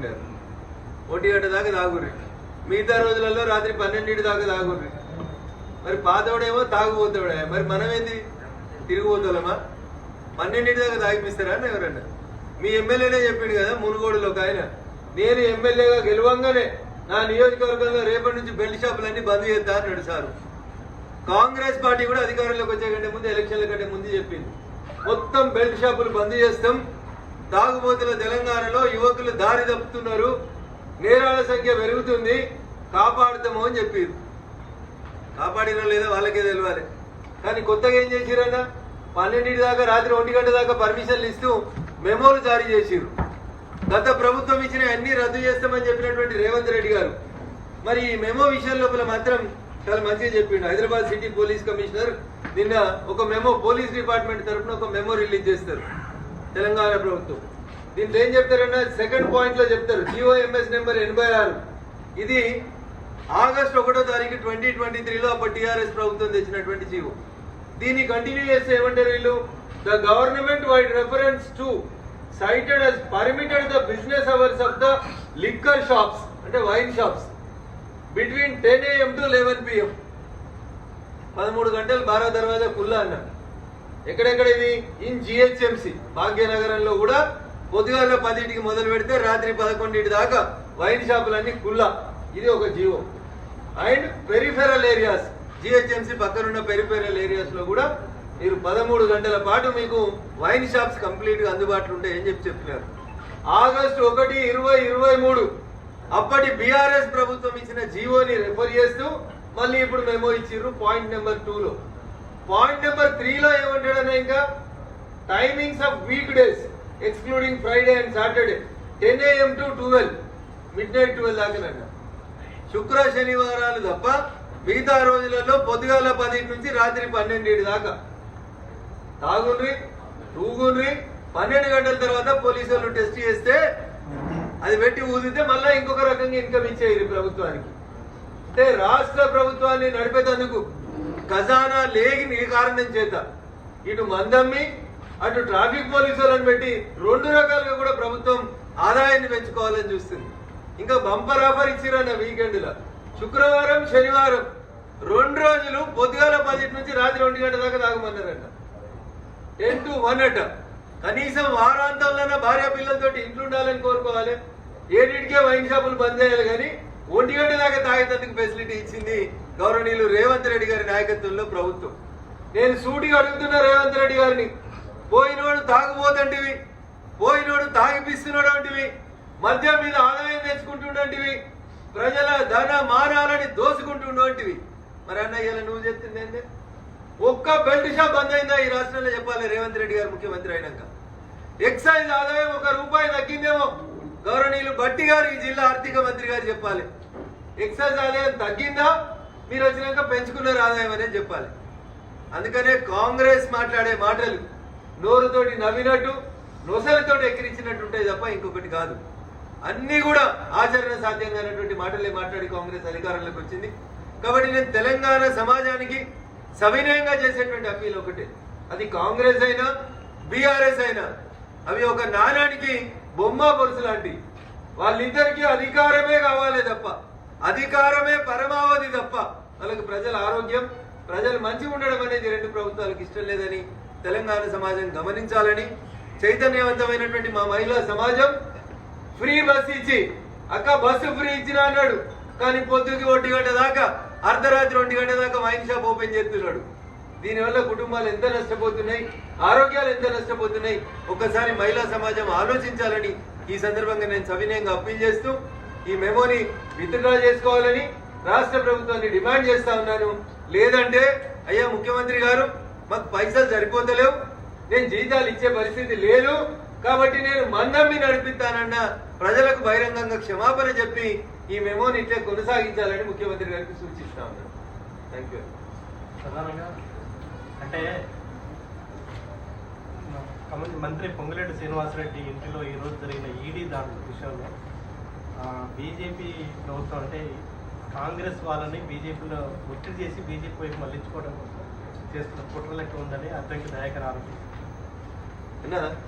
చెప్పినారు 1 గంట దాకా తాగుర్రి, మిగతా రోజులలో రాత్రి 12 దాకా తాగుర్రి. మరి పాతోడేమో తాగుపోతాడే, మరి మనమేంది తిరిగిపోతామా? 12 దాకా తాగిపిస్తారా అని ఎవరన్నా? మీ ఎమ్మెల్యేనే చెప్పిండు కదా మునుగోడులో ఒక ఆయన, నేను ఎమ్మెల్యేగా గెలవంగానే నా నియోజకవర్గంలో రేపటి నుంచి బెల్ట్ షాపులన్నీ బంద్ చేస్తా అన్నాడు సారు. కాంగ్రెస్ పార్టీ కూడా అధికారంలోకి వచ్చే కంటే ముందు, ఎలక్షన్ల కంటే ముందు చెప్పింది మొత్తం బెల్ట్ షాపులు బంద్ చేస్తాం, తాగుబోతుల తెలంగాణలో యువకులు దారి తప్పుతున్నారు, నేరాల సంఖ్య పెరుగుతుంది, కాపాడుతాము అని చెప్పారు. కాపాడినా లేదా వాళ్ళకే తెలియాలి. కానీ కొత్తగా ఏం చేసిరన్న 12 దాకా రాత్రి 1 గంట దాకా పర్మిషన్లు ఇస్తూ మెమోలు జారీ చేసిరు. గత ప్రభుత్వం ఇచ్చిన అన్ని రద్దు చేస్తామని చెప్పినటువంటి రేవంత్ రెడ్డి గారు మరి ఈ మెమో విషయం లోపల మాత్రం చాలా మంచిగా చెప్పిండు. హైదరాబాద్ సిటీ పోలీస్ కమిషనర్ నిన్న ఒక మెమో పోలీస్ డిపార్ట్మెంట్ తరఫున ఒక మెమో రిలీజ్ చేస్తారు తెలంగాణ ప్రభుత్వం. దీంట్లో ఏం చెప్తారన్న, సెకండ్ పాయింట్ లో చెప్తారు GOMS నెంబర్ 86. ఇది ఆగస్టు 1వ తారీఖు 2023లో అప్పటి టీఆర్ఎస్ ప్రభుత్వం తెచ్చినటువంటి జీవో. దీన్ని కంటిన్యూ చేస్తే ఏమంటారు వీళ్ళు, the government vide reference to cited as permitted the business hours of the liquor shops అంటే wine shops between 10 AM to 11 PM. 13 గంటలు 12 దర్వాజా కుల్లా అన్నారు. ఎక్కడెక్కడ ఇది? ఇన్ GHMC భాగ్యనగరంలో కూడా పొద్దుగాల 10కి మొదలు పెడితే రాత్రి 11 దాకా వైన్ షాపులన్నీ కుల్లా. ఇది ఒక GO. And peripheral areas, GHMC పక్కనున్న పెరిఫెరల్ ఏరియాస్ లో కూడా మీరు 13 గంటల పాటు మీకు వైన్ షాప్స్ కంప్లీట్ గా అందుబాటులో ఉంటాయని చెప్పినారు. ఆగస్టు 1, 2023 అప్పటి బీఆర్ఎస్ ప్రభుత్వం ఇచ్చిన జీవోని రెఫర్ చేస్తూ మళ్ళీ ఇప్పుడు మెమో ఇచ్చిర్రు పాయింట్ నెంబర్ 2లో. పాయింట్ నెంబర్ 3లో ఏమంటాడన్నా, ఇంకా timings of week days excluding Friday and Saturday 10 AM to 12 midnight 12 దాకానన్నా. శుక్ర శనివారాలు తప్ప మిగతా రోజులలో పొద్దుగాల 10 నుంచి రాత్రి 12 దాకా తాగుండ్రి, తూగుండ్రి. 12 గంటల తర్వాత పోలీసులు టెస్ట్ చేస్తే అది పెట్టి ఊదితే మళ్ళీ ఇంకొక రకంగా ఇన్కమ్ ఇచ్చేది ప్రభుత్వానికి. అంటే రాష్ట్ర ప్రభుత్వాన్ని నడిపేందుకు ఖజానా లేని కారణం చేత ఇటు మందమ్మి అటు ట్రాఫిక్ పోలీసులను పెట్టి 2 రకాలుగా కూడా ప్రభుత్వం ఆదాయాన్ని పెంచుకోవాలని చూస్తుంది. ఇంకా బంపర్ ఆఫర్ ఇచ్చిరన్న వీకెండ్ లా శుక్రవారం శనివారం 2 రోజులు పొద్దుగాల 10 నుంచి రాత్రి 1 గంట దాకా తాగమన్నారట. 10 to 1 అట. కనీసం వారాంతంలోనే భార్య పిల్లలతో ఇంట్లో ఉండాలని కోరుకోవాలి. 7కే వైన్ షాపులు బంద్ చేయాలి, కానీ 1 గంట దాకా తాగేందుకు ఫెసిలిటీ ఇచ్చింది గౌరవనీయులు రేవంత్ రెడ్డి గారి నాయకత్వంలో ప్రభుత్వం. నేను సూటిగా అడుగుతున్నా రేవంత్ రెడ్డి గారిని, పోయినోడు తాగుబోతంటివి, పోయినోడు తాగిపిస్తున్నాడు అంటివి, మద్యం మీద ఆదాయం తెచ్చుకుంటుండంటివి, ప్రజల ధన మానాలని దోసుకుంటుండేటివి. మరి అన్నయ్య నువ్వు చెప్తుంది ఏంటి? ఒక్క బెల్ట్ షాప్ బంద్ అయిందా ఈ రాష్ట్రంలో చెప్పాలి రేవంత్ రెడ్డి గారు ముఖ్యమంత్రి అయినాక? ఎక్సైజ్ ఆదాయం ₹1 తగ్గిందేమో గౌరవనీయులు బట్టి గారు ఈ జిల్లా ఆర్థిక మంత్రి గారు చెప్పాలి. ఎక్సైజ్ ఆదాయం తగ్గిందా, మీరు వచ్చినాక పెంచుకున్నారు ఆదాయం అనేది చెప్పాలి. అందుకనే కాంగ్రెస్ మాట్లాడే మాటలు నోరుతోటి నవ్వినట్టు నొసలతోటి ఎక్కిరించినట్టు ఉంటాయి తప్ప ఇంకొకటి కాదు. అన్ని కూడా ఆచరణ సాధ్యంగానటువంటి మాటలే మాట్లాడి కాంగ్రెస్ అధికారంలోకి వచ్చింది. కాబట్టి నేను తెలంగాణ సమాజానికి సవినయంగా చేసేటువంటి అప్పీల్ ఒకటే, అది కాంగ్రెస్ అయినా బీఆర్ఎస్ అయినా అవి ఒక నాణానికి బొమ్మ పొలుసు లాంటి. వాళ్ళిద్దరికీ అధికారమే కావాలి తప్ప, అధికారమే పరమావధి తప్ప వాళ్ళకి ప్రజల ఆరోగ్యం, ప్రజలు మంచిగా ఉండడం అనేది 2 ప్రభుత్వాలకు ఇష్టం లేదని తెలంగాణ సమాజం గమనించాలని, చైతన్యవంతమైనటువంటి మా మహిళా సమాజం ఫ్రీ బస్ ఇచ్చి అక్క బస్సు ఫ్రీ ఇచ్చిన అన్నాడు, కానీ పొద్దుకి 1 గంట దాకా అర్ధరాత్రి 2 గంట దాకా వైన్ షాప్ ఓపెన్ చేస్తున్నాడు. దీనివల్ల కుటుంబాలు ఎంత నష్టపోతున్నాయి, ఆరోగ్యాలు ఎంత నష్టపోతున్నాయి, ఒక్కసారి మహిళా సమాజం ఆలోచించాలని ఈ సందర్భంగా నేను సవినయంగా అప్పీల్ చేస్తూ ఈ మెమోని విత్డ్రా చేసుకోవాలని రాష్ట్ర ప్రభుత్వాన్ని డిమాండ్ చేస్తా ఉన్నాను. లేదంటే అయ్యా ముఖ్యమంత్రి గారు మాకు పైసలు సరిపోతలేవు, నేను జీతాలు ఇచ్చే పరిస్థితి లేదు, కాబట్టి నేను మందమ్మి నడిపిస్తానన్న ప్రజలకు బహిరంగంగా క్షమాపణ చెప్పి ఈ మెమోని ఇట్లే కొనసాగించాలని ముఖ్యమంత్రి గారికి సూచిస్తా ఉన్నాను. Thank you. ప్రధానంగా అంటే మంత్రి పొంగులేటి శ్రీనివాసరెడ్డి ఇంటిలో ఈరోజు జరిగిన ఈడీ దాడుల విషయంలో బీజేపీ ప్రభుత్వం అంటే కాంగ్రెస్ వాళ్ళని బీజేపీలో ఒత్తిడి చేసి బీజేపీ వైపు మళ్లించుకోవడం కోసం చేస్తున్న కుట్ర లెక్క ఉందని అద్దంకి నాయకర్ ఆరోపణ.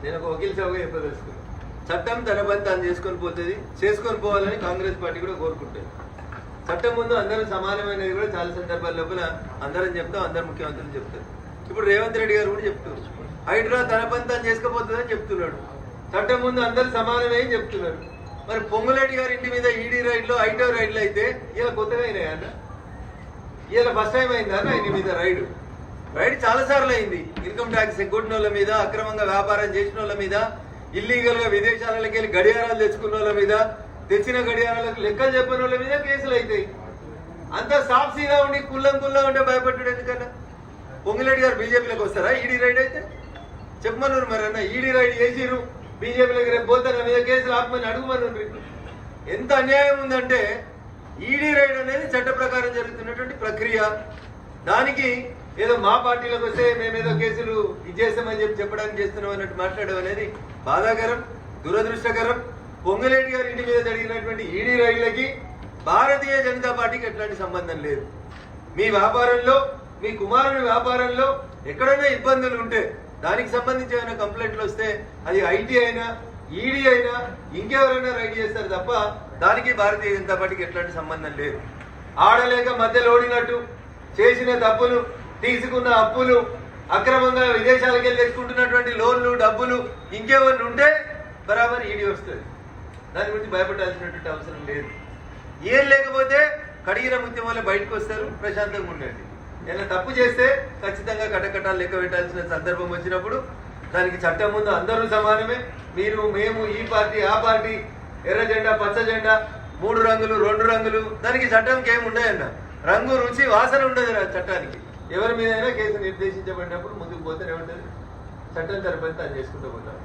నేను ఒక వకీల్ సాగుగా చెప్పదలుచుకున్నాను. చట్టం తన పని తాను చేసుకొని పోవాలని కాంగ్రెస్ పార్టీ కూడా కోరుకుంటుంది. చట్టం ముందు అందరూ సమానమైనది కూడా చాలా సందర్భాల లోపల అందరం చెప్తాం, అందరు ముఖ్యమంత్రులు చెప్తారు. ఇప్పుడు రేవంత్ రెడ్డి గారు కూడా చెప్తున్నారు, హైడ్రా తన పని తాను చేసుకుపోతుందని చెప్తున్నాడు. చట్టం ముందు అందరు సమానమే అని చెప్తున్నారు. మరి పొంగులేటి గారి ఇంటి మీద ఈడీ రైడ్లు, ఐటో రైడ్లు అయితే ఇలా కొత్తగా అయినాయి అన్న, ఇలా ఫస్ట్ టైం అయిందా అన్న ఇంటి మీద రైడ్ చాలా సార్లు అయింది. ఇన్కమ్ ట్యాక్స్ ఎగ్గొట్టిన వాళ్ళ మీద, అక్రమంగా వ్యాపారం చేసిన వాళ్ళ మీద, ఇల్లీగల్ గా విదేశాలకు వెళ్ళి గడియారాలు తెచ్చుకున్న వాళ్ళ మీద, తెచ్చిన గడియారాలకు లెక్కలు చెప్పిన వాళ్ళ మీద కేసులు అవుతాయి. అంతా సాఫ్సీగా ఉండి కుల్లా ఉంటే భయపడ్డాడు ఎందుకన్నా? పొంగులేటి గారు బీజేపీలోకి వస్తారా ఈడీ రైడ్ అయితే? చెప్పమన్నారు మరి అన్న, ఈడీ రైడ్ చేసిరు బీజేపీలోకి రేపు పోతే నా మీద కేసులు ఆపమని అడుగుమని. ఎంత అన్యాయం ఉందంటే ఈడీ రైడ్ అనేది చట్ట ప్రకారం జరుగుతున్నటువంటి ప్రక్రియ. దానికి ఏదో మా పార్టీలోకి వస్తే మేమేదో కేసులు ఇచ్చేస్తామని చెప్పడానికి చేస్తున్నాం అన్నట్టు మాట్లాడడం అనేది బాధాకరం, దురదృష్టకరం. పొంగులేటి గారి ఇంటి మీద జరిగినటువంటి ఈడీ రైళ్లకి భారతీయ జనతా పార్టీకి ఎట్లాంటి సంబంధం లేదు. మీ వ్యాపారంలో, మీ కుమారుని వ్యాపారంలో ఎక్కడైనా ఇబ్బందులు ఉంటే దానికి సంబంధించి ఏమైనా కంప్లైంట్లు వస్తే అది ఐటీ అయినా, ఈడీ అయినా, ఇంకెవరైనా రైడ్ చేస్తారు తప్ప దానికి భారతీయ జనతా పార్టీకి ఎట్లాంటి సంబంధం లేదు. ఆడలేక మధ్యలో ఓడినట్టు చేసిన తప్పులు, తీసుకున్న అప్పులు, అక్రమంగా విదేశాలకు వెళ్ళి తెచ్చుకుంటున్నటువంటి లోన్లు, డబ్బులు ఇంకేమన్నా ఉంటే బరాబర్ ఈడీ వస్తుంది. దాని గురించి భయపడాల్సినటువంటి అవసరం లేదు. ఏం లేకపోతే కడిగిన ముత్యం వల్ల బయటకు వస్తారు, ప్రశాంతంగా ఉండండి. ఏదైనా తప్పు చేస్తే ఖచ్చితంగా కటకటాలు లెక్క పెట్టాల్సిన సందర్భం వచ్చినప్పుడు దానికి చట్టం ముందు అందరూ సమానమే. మీరు, మేము, ఈ పార్టీ, ఆ పార్టీ, ఎర్ర జెండా, పచ్చ జెండా, 3 రంగులు, 2 రంగులు, దానికి చట్టంకి ఏమి ఉండదన్న. రంగు, రుచి, వాసన ఉండదు చట్టానికి. ఎవరి మీద కేసు నిర్దేశించబడినప్పుడు ముందుకు పోతే ఏముంటుంది? చట్టం తరపున తాను చేసుకుంటూ పోతాం.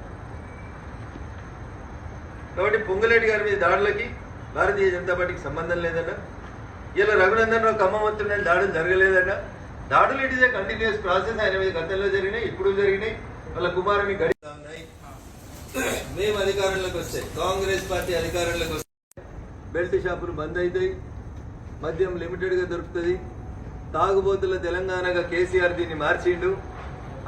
కాబట్టి పొంగులేటి గారి మీద దాడులకి భారతీయ జనతా పార్టీకి సంబంధం లేదన్నా. ఇలా రఘునందన్ రావు ఖమ్మవంతున్న దాడులు జరగలేదన్నా. దాడులు it is a continuous process. ఆయన మీద గతంలో జరిగినాయి, ఇప్పుడు జరిగినాయి. వాళ్ళ కుమారుని గడితా ఉన్నాయి. మేము అధికారంలోకి వస్తే, కాంగ్రెస్ పార్టీ అధికారంలోకి వస్తే బెల్ట్ షాపులు బంద్ అవుతాయి, మద్యం లిమిటెడ్గా దొరుకుతుంది. తాగుబోతుల తెలంగాణగా కేసీఆర్ దీన్ని మార్చిండు.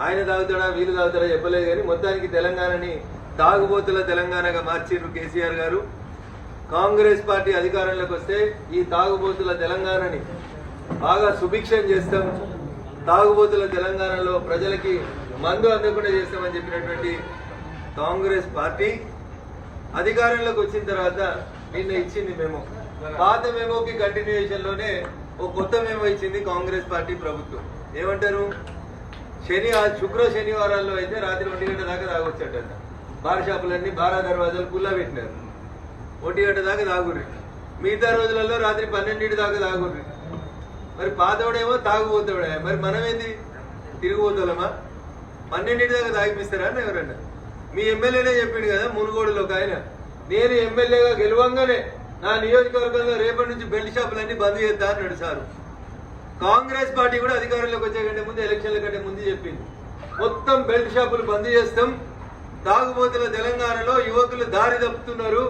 ఆయన తాగుతాడా వీళ్ళు తాగుతాడా చెప్పలేదు కానీ మొత్తానికి తెలంగాణని తాగుబోతుల తెలంగాణగా మార్చిండ్రు కేసీఆర్ గారు. కాంగ్రెస్ పార్టీ అధికారంలోకి వస్తే ఈ తాగుబోతుల తెలంగాణని బాగా సుభిక్షం చేస్తాం, తాగుబోతుల తెలంగాణలో ప్రజలకి మందు అందకుండా చేస్తామని చెప్పినటువంటి కాంగ్రెస్ పార్టీ అధికారంలోకి వచ్చిన తర్వాత నిన్న ఇచ్చింది మెమో. పాత మెమోకి కంటిన్యూయేషన్ లోనే ఓ కొత్త మెమో ఇచ్చింది కాంగ్రెస్ పార్టీ ప్రభుత్వం. ఏమంటారు? శుక్ర శనివారాల్లో అయితే రాత్రి 1 గంట దాకా తాగొచ్చట. బార్ షాపులన్నీ, బారా దర్వాజాలు కుల్లా పెట్టినారు. 1 గంట దాకా తాగుర్రి, మిగతా రోజులలో రాత్రి 12 దాకా తాగుర్రి. మరి పాతోడేమో తాగుపోతాడే, మరి మనమేంది తిరిగిపోతామా? 12 దాకా తాగిపిస్తారా అని ఎవరన్నా? మీ ఎమ్మెల్యేనే చెప్పిండు కదా మునుగోడులో ఒక ఆయన, నేను ఎమ్మెల్యేగా గెలవంగానే నా నియోజకవర్గంలో రేపటి నుంచి బెల్ట్ షాపులన్నీ బంద్ చేస్తా అన్నాడు సారు. కాంగ్రెస్ పార్టీ కూడా అధికారంలోకి వచ్చే కంటే ముందు, ఎలక్షన్ల కంటే ముందు చెప్పింది మొత్తం బెల్ట్ షాపులు బంద్ చేస్తాం, తాగుబోతుల తెలంగాణలో యువకులు దారి తప్పుతున్నారు,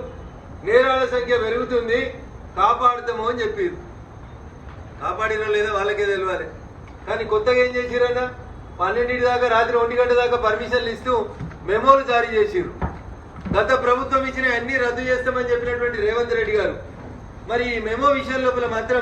నేరాల సంఖ్య పెరుగుతుంది, కాపాడుతాము అని చెప్పారు. కాపాడినా లేదా వాళ్ళకే తెలియాలి. కానీ కొత్తగా ఏం చేసిరన్నా? 12 దాకా, రాత్రి 1 గంట దాకా పర్మిషన్లు ఇస్తూ మెమోలు జారీ చేసిరు. గత ప్రభుత్వం ఇచ్చిన అన్ని రద్దు చేస్తామని చెప్పినటువంటి రేవంత్ రెడ్డి గారు మరి ఈ మెమో విషయం లోపల మాత్రం